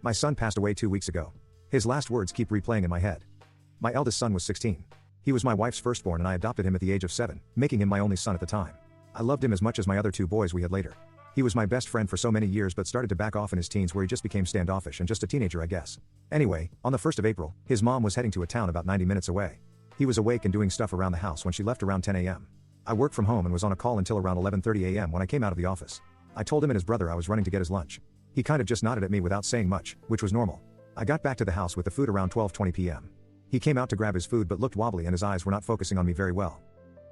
My son passed away 2 weeks ago. His last words keep replaying in my head. My eldest son was 16. He was my wife's firstborn and I adopted him at the age of 7, making him my only son at the time. I loved him as much as my other 2 boys we had later. He was my best friend for so many years but started to back off in his teens where he just became standoffish and just a teenager I guess. Anyway, on the 1st of April, his mom was heading to a town about 90 minutes away. He was awake and doing stuff around the house when she left around 10 a.m. I worked from home and was on a call until around 11:30 a.m. when I came out of the office. I told him and his brother I was running to get his lunch. He kind of just nodded at me without saying much, which was normal. I got back to the house with the food around 12:20 p.m. He came out to grab his food but looked wobbly and his eyes were not focusing on me very well.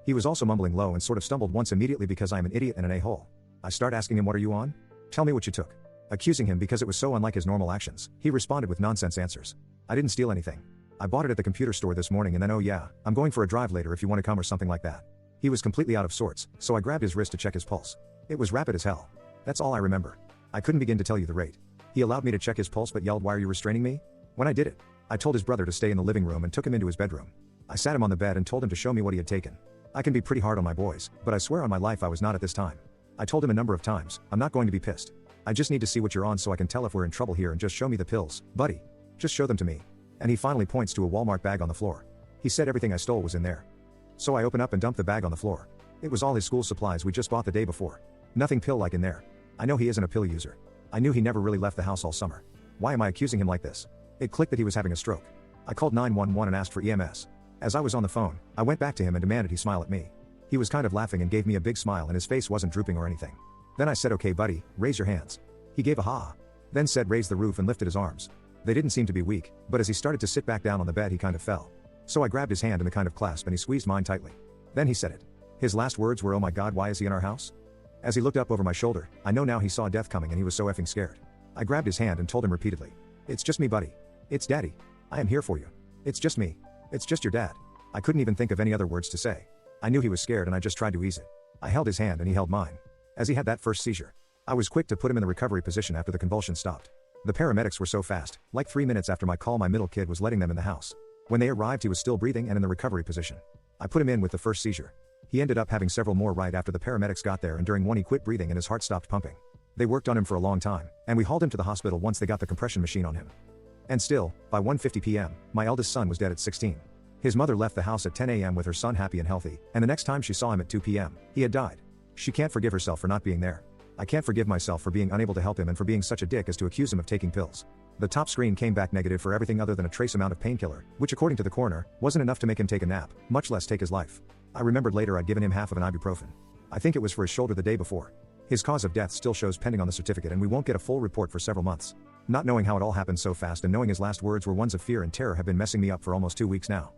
He was also mumbling low and sort of stumbled once immediately because I am an idiot and an a-hole. I start asking him, "What are you on? Tell me what you took." Accusing him because it was so unlike his normal actions, he responded with nonsense answers. "I didn't steal anything. I bought it at the computer store this morning and then oh yeah, I'm going for a drive later if you want to come or something like that." He was completely out of sorts, so I grabbed his wrist to check his pulse. It was rapid as hell. That's all I remember. I couldn't begin to tell you the rate. He allowed me to check his pulse but yelled, "Why are you restraining me?" When I did it, I told his brother to stay in the living room and took him into his bedroom. I sat him on the bed and told him to show me what he had taken. I can be pretty hard on my boys, but I swear on my life I was not at this time. I told him a number of times, "I'm not going to be pissed. I just need to see what you're on so I can tell if we're in trouble here and just show me the pills, buddy. Just show them to me." And he finally points to a Walmart bag on the floor. He said everything I stole was in there. So I open up and dump the bag on the floor. It was all his school supplies we just bought the day before. Nothing pill-like in there. I know he isn't a pill user. I knew he never really left the house all summer. Why am I accusing him like this? It clicked that he was having a stroke. I called 911 and asked for EMS. As I was on the phone, I went back to him and demanded he smile at me. He was kind of laughing and gave me a big smile and his face wasn't drooping or anything. Then I said, "Okay buddy, raise your hands." He gave a ha. Then said raise the roof and lifted his arms. They didn't seem to be weak, but as he started to sit back down on the bed he kind of fell. So I grabbed his hand in the kind of clasp and he squeezed mine tightly. Then he said it. His last words were, "Oh my god, why is he in our house?" As he looked up over my shoulder, I know now he saw death coming and he was so effing scared. I grabbed his hand and told him repeatedly, "It's just me buddy. It's daddy. I am here for you. It's just me. It's just your dad." I couldn't even think of any other words to say. I knew he was scared and I just tried to ease it. I held his hand and he held mine. As he had that first seizure, I was quick to put him in the recovery position after the convulsions stopped. The paramedics were so fast, like 3 minutes after my call my middle kid was letting them in the house. When they arrived he was still breathing and in the recovery position. I put him in with the first seizure. He ended up having several more right after the paramedics got there and during one he quit breathing and his heart stopped pumping. They worked on him for a long time, and we hauled him to the hospital once they got the compression machine on him. And still, by 1:50 p.m., my eldest son was dead at 16. His mother left the house at 10 a.m. with her son happy and healthy, and the next time she saw him at 2 p.m., he had died. She can't forgive herself for not being there. I can't forgive myself for being unable to help him and for being such a dick as to accuse him of taking pills. The top screen came back negative for everything other than a trace amount of painkiller, which according to the coroner, wasn't enough to make him take a nap, much less take his life. I remembered later I'd given him half of an ibuprofen. I think it was for his shoulder the day before. His cause of death still shows pending on the certificate and we won't get a full report for several months. Not knowing how it all happened so fast and knowing his last words were ones of fear and terror have been messing me up for almost 2 weeks now.